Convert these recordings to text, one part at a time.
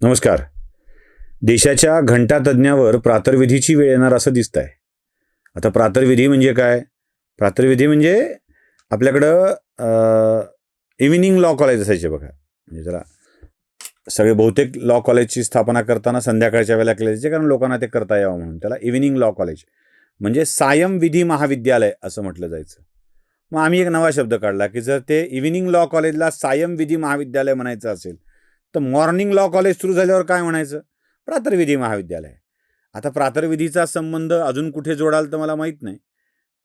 नमस्कार. देशाच्या घंटातज्ञावर प्रातर्विधीची वेळ येणार असं दिसत आहे. आता प्रातर्विधी म्हणजे काय? प्रातर्विधी म्हणजे आपल्याकडं इव्हिनिंग लॉ कॉलेज असायचे बघा. म्हणजे जरा सगळे बहुतेक लॉ कॉलेजची स्थापना करताना संध्याकाळच्या वेळेला केले जायचे, कारण लोकांना ते करता यावं म्हणून. त्याला इव्हिनिंग लॉ कॉलेज म्हणजे सायं विधी महाविद्यालय असं म्हटलं जायचं. मग आम्ही एक नवा शब्द काढला की जर ते इव्हिनिंग लॉ कॉलेजला सायं विधी महाविद्यालय म्हणायचं असेल तर मॉर्निंग लॉ कॉलेज सुरू झाल्यावर काय म्हणायचं? प्रातर्विधी महाविद्यालय. आता प्रातर्विधीचा संबंध अजून कुठे जोडाल तर मला माहीत नाही.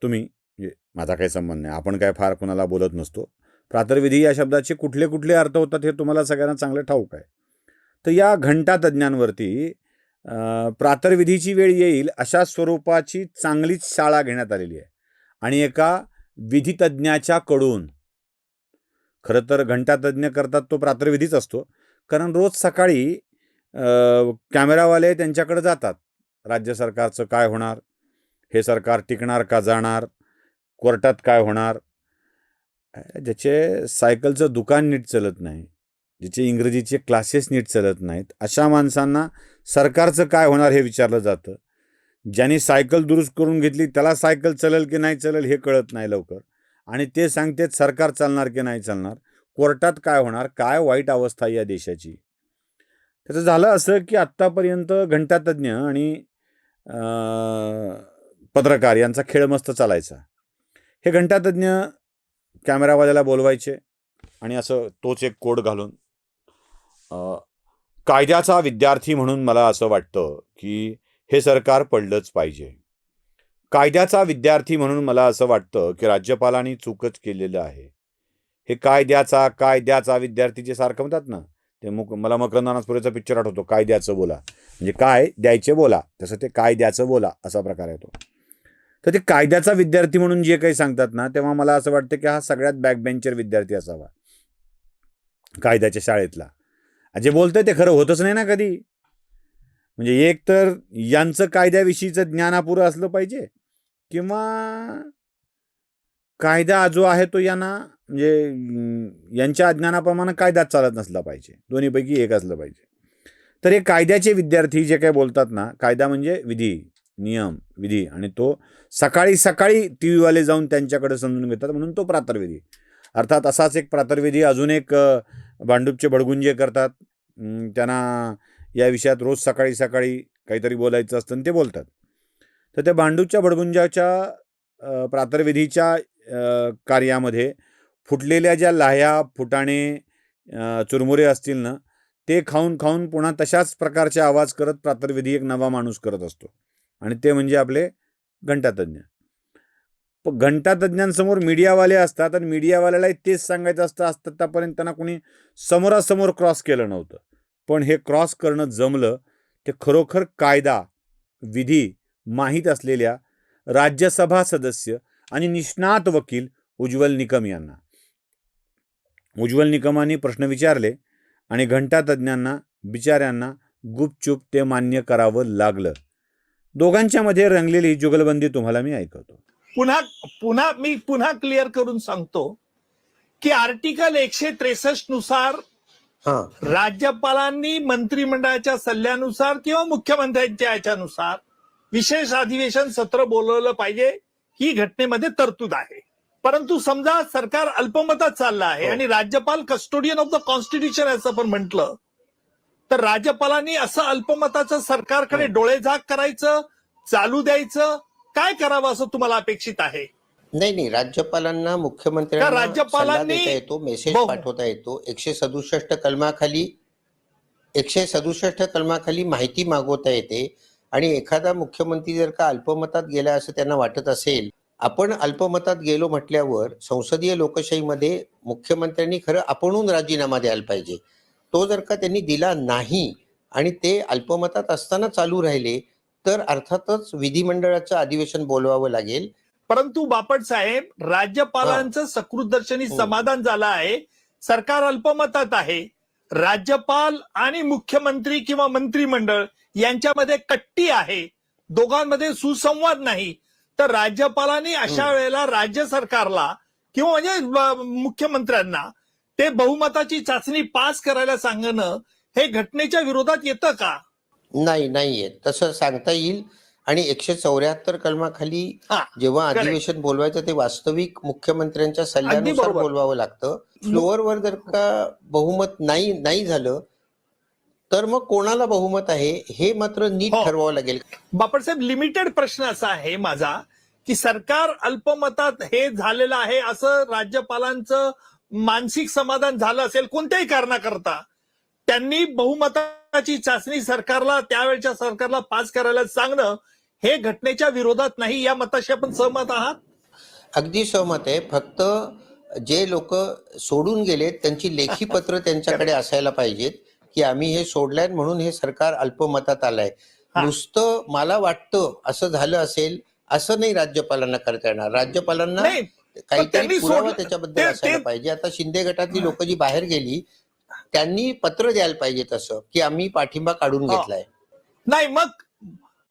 तुम्ही म्हणजे माझा काही संबंध नाही, आपण काय फार कोणाला बोलत नसतो. प्रातर्विधी या शब्दाचे कुठले कुठले अर्थ होतात हे तुम्हाला सगळ्यांना चांगलं ठाऊक आहे. तर या घंटातज्ञांवरती प्रातर्विधीची वेळ येईल अशा स्वरूपाची चांगलीच शाळा घेण्यात आलेली आहे. आणि एका विधितज्ञाच्या कडून. खरं तर घंटातज्ञ करतात तो प्रातर्विधीच असतो, कारण रोज सकाळी कॅमेरावाले त्यांच्याकडे जातात. राज्य सरकारचं काय होणार, हे सरकार टिकणार का जाणार, कोर्टात काय होणार. ज्याचे सायकलचं दुकान नीट चालत नाही, ज्याचे इंग्रजीचे क्लासेस नीट चालत नाहीत, अशा माणसांना सरकारचं काय होणार हे विचारलं जातं. ज्यांनी सायकल दुरुस्त करून घेतली त्याला सायकल चलेल की नाही चलेल हे कळत नाही लवकर, आणि ते सांगतेत सरकार चालणार की नाही चालणार, कोर्टात काय होणार. काय वाईट अवस्था या देशाची. त्याचं झालं असं की आत्तापर्यंत घंटातज्ञ आणि पत्रकार यांचा खेळ मस्त चालायचा. हे घंटातज्ञ कॅमेरावाल्याला बोलवायचे आणि असं तोच एक कोड घालून, कायद्याचा विद्यार्थी म्हणून मला असं वाटतं की हे सरकार पडलंच पाहिजे. कायद्याचा विद्यार्थी म्हणून मला असं वाटतं की राज्यपालांनी चूकच केलेलं आहे. हे कायद्याचा विद्यार्थी जे सारखं म्हणतात ना, ते मला मकरंद अनासपुरेचा पिक्चर आठवतो, कायद्याचं बोला. म्हणजे काय द्यायचे बोला, तसं ते कायद्याचं बोला असा प्रकार आहे तो. तर ते कायद्याचा विद्यार्थी म्हणून जे काही सांगतात ना, तेव्हा मला असं वाटतं की हा सगळ्यात बॅकबेंचर विद्यार्थी असावा कायद्याच्या शाळेतला. जे बोलतंय ते खरं होतच नाही ना कधी. म्हणजे एक तर यांचं कायद्याविषयीचं ज्ञान अपुरं असलं पाहिजे, किंवा कायदा जो आहे तो यांना म्हणजे यांच्या अज्ञानाप्रमाणे कायद्यात चालत नसला पाहिजे. दोन्हीपैकी एक असलं पाहिजे. तर हे कायद्याचे विद्यार्थी जे काय बोलतात ना, कायदा म्हणजे विधी, नियम, विधी, आणि तो सकाळी सकाळी टी व्हीवाले जाऊन त्यांच्याकडे समजून घेतात, म्हणून तो प्रातर्विधी. अर्थात असाच एक प्रातर्विधी अजून एक भांडूपचे बडगुंजे करतात. त्यांना या विषयात रोज सकाळी सकाळी काहीतरी बोलायचं असतं आणि ते बोलतात. तर त्या भांडूपच्या बडगुंजाच्या प्रातर्विधीच्या कार्यामध्ये फुटलेल्या ज्या लाह्या, फुटाणे, चुरमुरे असतील ना, ते खाऊन खाऊन पुन्हा तशाच प्रकारचे आवाज करत प्रातर्विधी एक नवा माणूस करत असतो, आणि ते म्हणजे आपले घंटातज्ञ. पण घंटातज्ञांसमोर मीडियावाले असतात, आणि मीडियावाल्यालाही तेच सांगायचं असतं. आतापर्यंत त्यांना कोणी समोरासमोर क्रॉस केलं नव्हतं, पण हे क्रॉस करणं जमलं ते खरोखर कायदा, विधी माहीत असलेल्या राज्यसभा सदस्य आणि निष्णात वकील उज्ज्वल निकम यांना. उज्ज्वल निकमांनी प्रश्न विचारले आणि घंटातज्ञांना बिचाऱ्यांना गुपचूप ते मान्य करावं लागलं. दोघांच्या मध्ये रंगलेली जुगलबंदी तुम्हाला मी ऐकवतो. मी पुन्हा क्लिअर करून सांगतो की आर्टिकल 163 नुसार राज्यपालांनी मंत्रिमंडळाच्या सल्ल्यानुसार किंवा मुख्यमंत्र्यांच्या याच्यानुसार विशेष अधिवेशन सत्र बोलवलं पाहिजे, ही घटनेमध्ये तरतूद आहे. परंतु समजा सरकार अल्पमतात चाललं आहे आणि राज्यपाल कस्टोडियन ऑफ द कॉन्स्टिट्यूशन असं पण म्हटलं, तर राज्यपालांनी असं अल्पमताचं सरकारकडे डोळेझाक करायचं, चालू द्यायचं, काय करावं असं तुम्हाला अपेक्षित आहे? नाही, राज्यपालांना मुख्यमंत्र्यांना राज्यपालांनी देता येतो, मेसेज पाठवता येतो. 167 कलमाखाली माहिती मागवता येते. आणि एखादा मुख्यमंत्री जर का अल्पमतात गेला असं त्यांना वाटत असेल, आपण अल्पमतात गेलो म्हटल्यावर संसदीय लोकशाहीमध्ये मुख्यमंत्र्यांनी खरं आपणहून राजीनामा द्यायला पाहिजे. तो जर का त्यांनी दिला नाही आणि ते अल्पमतात असताना चालू राहिले, तर अर्थातच विधिमंडळाचं अधिवेशन बोलवावं लागेल. परंतु बापट साहेब, राज्यपालांचं सकृतदर्शनी समाधान झालं आहे. सरकार अल्पमतात आहे. राज्यपाल आणि मुख्यमंत्री किंवा मंत्रिमंडळ यांच्यामध्ये कट्टी आहे, दोघांमध्ये सुसंवाद नाही. तर राज्यपालांनी अशा वेळेला राज्य सरकारला किंवा म्हणजे मुख्यमंत्र्यांना ते बहुमताची चाचणी पास करायला सांगणं हे घटनेच्या विरोधात येतं का? नाहीये तसं सांगता येईल. आणि 174 कलमाखाली हा, जेव्हा correct. अधिवेशन बोलवायचं ते वास्तविक मुख्यमंत्र्यांच्या अगदी सल्ल्यानुसार बरोबर. बोलवावं लागतं. फ्लोअरवर जर का बहुमत नाही झालं तर मग कोणाला बहुमत आहे हे मात्र नीट हो. ठरवावं लागेल. बापटसाहेब, लिमिटेड प्रश्न असा आहे माझा की सरकार अल्पमतात हे झालेलं आहे असं राज्यपालांचं मानसिक समाधान झालं असेल कोणत्याही कारणाकरता, त्यांनी बहुमताची चाचणी सरकारला, त्यावेळच्या सरकारला पास करायला सांगणं हे घटनेच्या विरोधात नाही, या मताशी आपण सहमत आहात? अगदी सहमत आहे. फक्त जे लोक सोडून गेलेत त्यांची लेखी पत्र त्यांच्याकडे असायला पाहिजेत की आम्ही हे सोडलंय म्हणून हे सरकार अल्पमतात आलंय. हा. नुसतं मला वाटतं असं झालं असेल असं नाही राज्यपालांना करता येणार. राज्यपालांना नाही, काहीतरी त्यांनी पुरावा सोडलं- त्याच्याबद्दल ते- असायला ते- पाहिजे. आता शिंदे गटातली लोक जी बाहेर गेली त्यांनी पत्र द्यायला पाहिजे तसं की आम्ही पाठिंबा काढून हो. घेतलाय.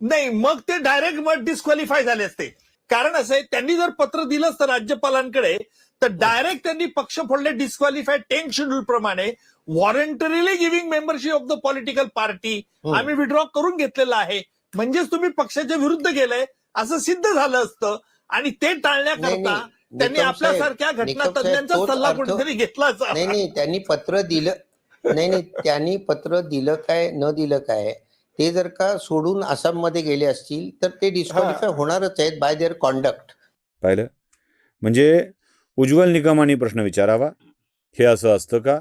नाही मग ते डायरेक्ट मग डिस्क्वालिफाय झाले असते. कारण असं आहे, त्यांनी जर पत्र दिलं असतं राज्यपालांकडे तर डायरेक्ट त्यांनी पक्ष फोडले, डिस्क्वालिफाय 10 शेड्यूल प्रमाणे. Voluntarily giving membership of the political party आम्ही विड्रॉ करून घेतलेलं आहे, म्हणजेच तुम्ही पक्षाच्या विरुद्ध गेलाय असं सिद्ध झालं असतं. आणि ते टाळण्याकरता त्यांनी निकम आपल्यासारख्या साहेब, घटना निकम साहेब, तज्ञांचा तोच सल्ला अर्थ- कुठेतरी घेतला असावा. नाही त्यांनी पत्र दिलं त्यांनी पत्र दिलं काय न दिलं काय ते जर का सोडून आसाममध्ये गेले असतील तर ते डिस्क्वालिफाय होणारच आहेत बाय देअर कॉन्डक्ट. पाहिलं म्हणजे उज्ज्वल निकमांनी प्रश्न विचारावा, हे असं असतं का?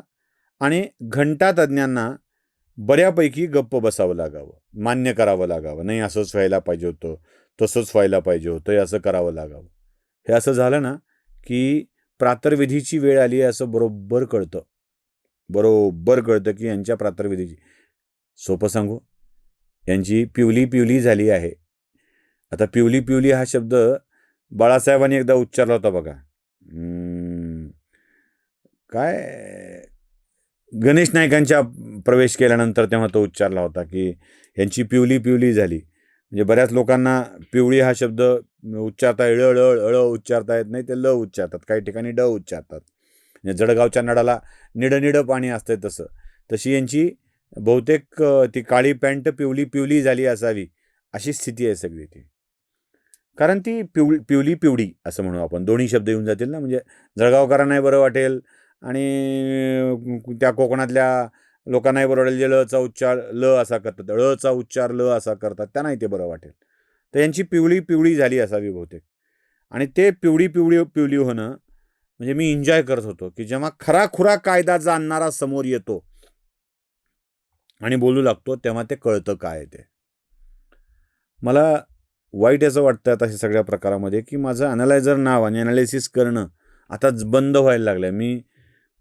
आणि घंटा तज्ज्ञांना बऱ्यापैकी गप्प बसावं लागावं, मान्य करावं लागावं, नाही असंच व्हायला पाहिजे होतं, तसंच व्हायला पाहिजे होतं, हे असं करावं लागावं. हे असं झालं ना की प्रातर्विधीची वेळ आली आहे असं बरोबर कळतं की यांच्या प्रातर्विधीची, सोपं सांगू, यांची पिवली झाली आहे. आता पिवली हा शब्द बाळासाहेबांनी एकदा उच्चारला होता बघा, काय गणेश नाईकांच्या प्रवेश केल्यानंतर तेव्हा तो उच्चारला होता की यांची पिवली झाली. म्हणजे बऱ्याच लोकांना पिवळी हा शब्द उच्चारता अळ उच्चारता येत नाही, ते ल उच्चारतात, काही ठिकाणी ड उच्चारतात. म्हणजे जळगावच्या नळाला निड पाणी असतंय तशी यांची बहुतेक ती काळी पॅन्ट पिवली झाली असावी अशी स्थिती आहे सगळी ती. कारण ती पिवळी असं म्हणू आपण, दोन्ही शब्द येऊन जातील ना, म्हणजे जळगावकरांनाही बरं वाटेल आणि त्या कोकणातल्या लोकांनाही बरं वाटेल जे लचा उच्चार ल असा करतात, ळचा उच्चार ल असा करतात, त्यांनाही ते बरं वाटेल. तर यांची पिवळी झाली असावी बहुतेक. आणि ते पिवळी होणं म्हणजे मी एन्जॉय करत होतो की जेव्हा खराखुरा कायदा जाणणारा समोर येतो आणि बोलू लागतो तेव्हा ते कळतं काय ते. मला वाईट असं वाटतं आता सगळ्या प्रकारामध्ये की माझं अनालायझर नाव आणि अनालिसिस करणं आता बंद व्हायला लागलं आहे. मी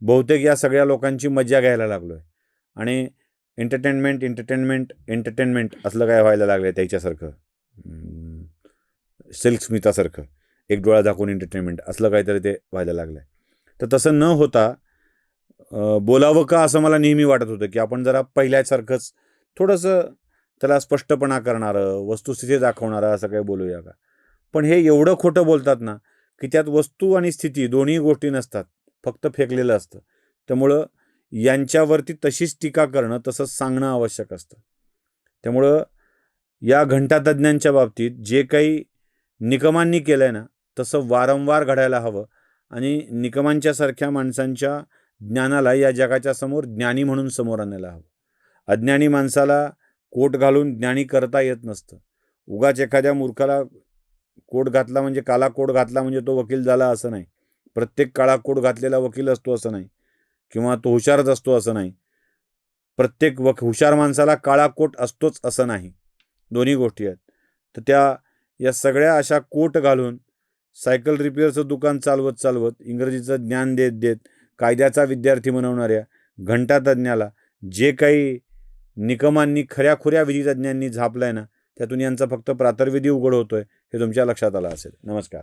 बहुतेक या सगळ्या लोकांची मजा घ्यायला लागलो आहे आणि एंटरटेनमेंट असलं काय व्हायला लागलं आहे त्याच्यासारखं, सिल्क स्मितासारखं एक डोळा दाखवून एंटरटेनमेंट असलं काहीतरी ते व्हायला लागलं आहे. तर तसं न होता बोलावं का असं मला नेहमी वाटत होतं की आपण जरा पहिल्यासारखंच थोडंसं त्याला स्पष्टपणा करणारं, वस्तुस्थिती दाखवणारं असं काही बोलूया का. पण हे एवढं खोटं बोलतात ना की त्यात वस्तू आणि स्थिती दोन्ही गोष्टी नसतात, फक्त फेकलेलं असतं. त्यामुळं यांच्यावरती तशीच टीका करणं, तसंच सांगणं आवश्यक असतं. त्यामुळं या घंटातज्ञांच्या बाबतीत जे काही निकमांनी केलं आहे ना तसं वारंवार घडायला हवं आणि निकमांच्यासारख्या माणसांच्या ज्ञानाला या जगाच्या समोर ज्ञानी म्हणून समोर आणायला हवं. अज्ञानी माणसाला कोट घालून ज्ञानी करता येत नसतं. उगाच एखाद्या मूर्खाला कोट घातला म्हणजे काला कोट घातला म्हणजे तो वकील झाला असं नाही. प्रत्येक काळा कोट घातलेला वकील असतो असं नाही, किंवा तो हुशारच असतो असं नाही. प्रत्येक हुशार माणसाला काळा कोट असतोच असं नाही. दोन्ही गोष्टी आहेत. तर या सगळ्या अशा कोट घालून सायकल रिपेअरचं दुकान चालवत इंग्रजीचं ज्ञान देत कायद्याचा विद्यार्थी बनवणाऱ्या घंटातज्ञाला जे काही निकमांनी खऱ्याखुऱ्या विधितज्ञांनी झापलंय ना त्यातून यांचा फक्त प्रातर्विधी उघड होतोय हे तुमच्या लक्षात आलं असेल. नमस्कार.